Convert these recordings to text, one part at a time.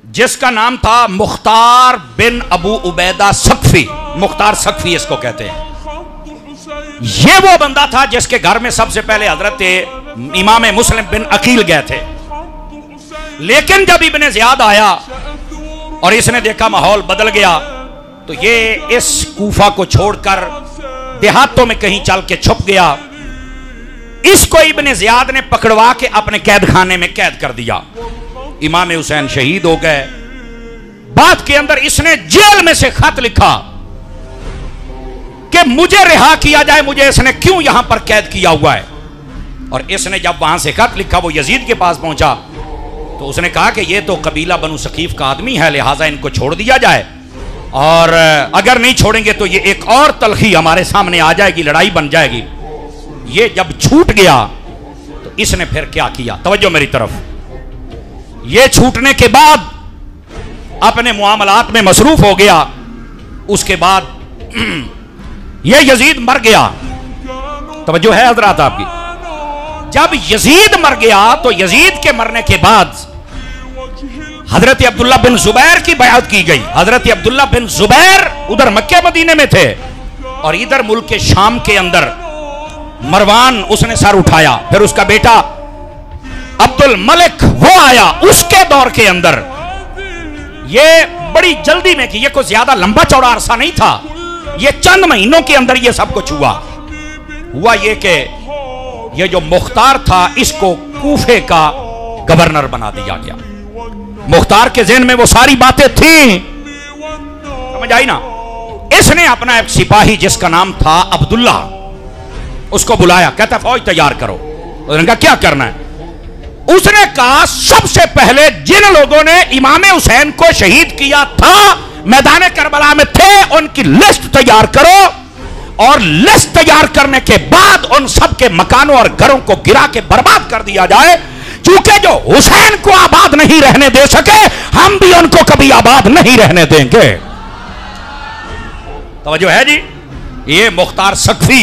जिसका नाम था मुख्तार बिन अबू उबैदा सक़फ़ी। मुख्तार सक़फ़ी इसको कहते हैं। ये वो बंदा था जिसके घर में सबसे पहले हजरत इमाम मुस्लिम बिन अकील गए थे। लेकिन जब इब्ने ज़ियाद आया और इसने देखा माहौल बदल गया, तो ये इस कूफा को छोड़कर देहातों में कहीं चल के छुप गया। इसको इब्ने ज़ियाद ने पकड़वा के अपने कैद खाने में कैद कर दिया। इमाम हुसैन शहीद हो गए। बाद के अंदर इसने जेल में से खत लिखा कि मुझे रिहा किया जाए, मुझे इसने क्यों यहां पर कैद किया हुआ है। और इसने जब वहां से खत लिखा, वो यजीद के पास पहुंचा, तो उसने कहा कि ये तो कबीला बनु सकीफ का आदमी है, लिहाजा इनको छोड़ दिया जाए, और अगर नहीं छोड़ेंगे तो ये एक और तलखी हमारे सामने आ जाएगी, लड़ाई बन जाएगी। ये जब छूट गया तो इसने फिर क्या किया, तवज्जो मेरी तरफ। ये छूटने के बाद अपने मुआमलात में मसरूफ हो गया। उसके बाद ये यजीद मर गया। तवज्जो है हजरात आपकी। जब यजीद मर गया तो यजीद के मरने के बाद हजरत अब्दुल्ला बिन जुबैर की बयात की गई। हजरत अब्दुल्ला बिन जुबैर उधर मक्के मदीने में थे और इधर मुल्क के शाम के अंदर मरवान, उसने सर उठाया। फिर उसका बेटा अब्दुल मलिक वो आया। उसके दौर के अंदर ये बड़ी जल्दी में की, ये कोई ज्यादा लंबा चौड़ा अरसा नहीं था, ये चंद महीनों के अंदर ये सब कुछ हुआ ये कि ये जो मुख्तार था इसको कूफे का गवर्नर बना दिया गया। मुख्तार के ज़हन में वो सारी बातें थी, समझ आई ना। इसने अपना एक सिपाही जिसका नाम था अब्दुल्ला, उसको बुलाया, कहता फौज तैयार करो। उसने कहा क्या करना है? उसने कहा सबसे पहले जिन लोगों ने इमाम हुसैन को शहीद किया था, मैदान करबला में थे, उनकी लिस्ट तैयार करो, और लिस्ट तैयार करने के बाद उन सब के मकानों और घरों को गिरा के बर्बाद कर दिया जाए। क्योंकि जो हुसैन को आबाद नहीं रहने दे सके, हम भी उनको कभी आबाद नहीं रहने देंगे। तवज्जो है जी। ये मुख्तार सक़फ़ी,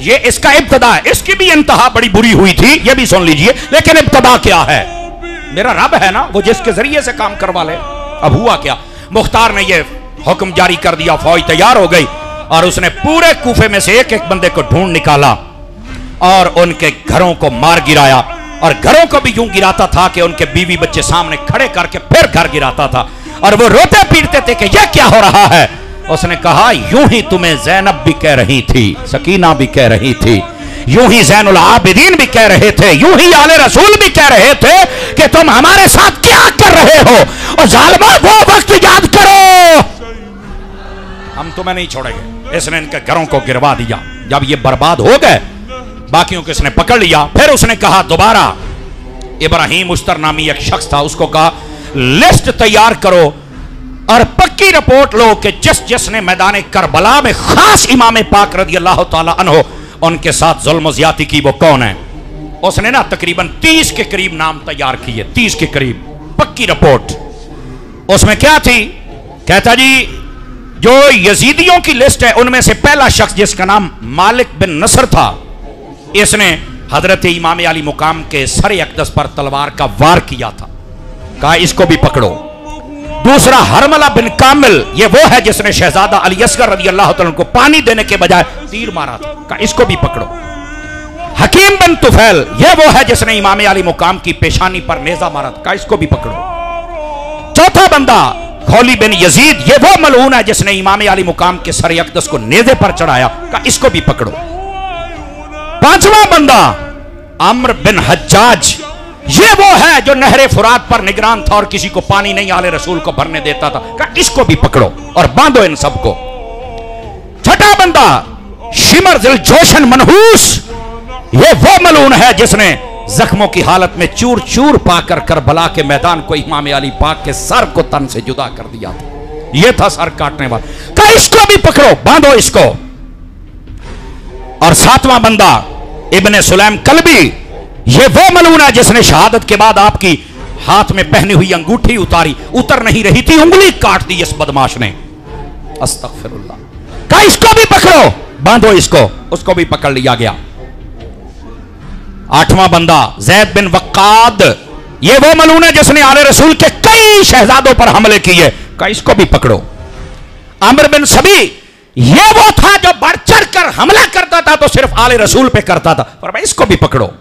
ये इसका इब्तदा है। इसकी भी इंतहा बड़ी बुरी हुई थी, ये भी सुन लीजिए। लेकिन इब्तदा क्या है? मेरा रब है ना, वो जिसके जरिए से काम करवा ले। अब हुआ क्या, मुख्तार ने ये हुक्म जारी कर दिया, फौज तैयार हो गई, और उसने पूरे कूफे में से एक एक बंदे को ढूंढ निकाला और उनके घरों को मार गिराया। और घरों को भी यूं गिराता था कि उनके बीवी बच्चे सामने खड़े करके फिर घर गिराता था, और वो रोते पीटते थे कि यह क्या हो रहा है। उसने कहा यूं ही तुम्हें ज़ैनब भी कह रही थी, सकीना भी कह रही थी, यूं ही ज़ैनुल आबिदीन भी कह रहे थे, यूं ही आले रसूल भी कह रहे थे कि तुम हमारे साथ क्या कर रहे हो, और जालिमा वो वक्त याद करो, हम तुम्हें नहीं छोड़ेंगे। इसने इनके घरों को गिरवा दिया। जब ये बर्बाद हो गए, बाकियों को इसने पकड़ लिया। फिर उसने कहा दोबारा, इब्राहिम उस्तर नामी एक शख्स था, उसको कहा लिस्ट तैयार करो और पक्की रिपोर्ट लो कि जिस जिसने मैदान करबला में खास इमाम पाक रज़ी अल्लाह ताला अन्हो उनके साथ जुल्म ज़्यादती की, वो कौन है। उसने ना तकरीबन 30 के करीब नाम तैयार किए, 30 के करीब पक्की रिपोर्ट। उसमें क्या थी? कहता जी जो यजीदियों की लिस्ट है उनमें से पहला शख्स जिसका नाम मालिक बिन नसर था, इसने हजरत इमाम अली मुकाम के सर अक़दस पर तलवार का वार किया था, कहा इसको भी पकड़ो। दूसरा हरमला बिन कामिल, ये वो है जिसने शहजादा अली असगर रज़ी अल्लाह तआला को पानी देने के बजाय तीर मारा था, कहा इसको भी पकड़ो। हकीम बिन तुफैल, ये वो है जिसने इमाम अली मुकाम की पेशानी पर नेजा मारा था, कहा इसको भी पकड़ो। चौथा बंदा खौली बिन यजीद, ये वो मलऊन है जिसने इमाम अली मुकाम के सर अक़दस को नेज़े पर चढ़ाया, कहा इसको भी पकड़ो। पांचवा बंदा अम्र बिन हज्जाज, ये वो है जो नहरे फुरात पर निगरान था और किसी को पानी नहीं आले रसूल को भरने देता था, कहा इसको भी पकड़ो और बांधो इन सबको। छठा बंदा शिमर दिल जोशन मनहूस, ये वो मलून है जिसने जख्मों की हालत में चूर चूर पाकर करबला के मैदान को इमाम अली पाक के सर को तन से जुदा कर दिया था, ये था सर काटने वाला, कहा इसको भी पकड़ो, बांधो इसको। और सातवां बंदा इब्ने सुलैम कल्बी, ये वो मलून है जिसने शहादत के बाद आपकी हाथ में पहनी हुई अंगूठी उतारी, उतर नहीं रही थी, उंगली काट दी इस बदमाश ने, अस्तगफिरुल्लाह, कहा इसको भी पकड़ो, बांधो इसको, उसको भी पकड़ लिया गया। आठवां बंदा जैद बिन वक्काद, ये वो मलून है जिसने आले रसूल के कई कई शहजादों पर हमले किए, कहा इसको भी पकड़ो। आमिर बिन सभी ये वो था जो बढ़ चढ़ कर हमला करता था तो सिर्फ आले रसूल पे करता था, पर भाई इसको भी पकड़ो।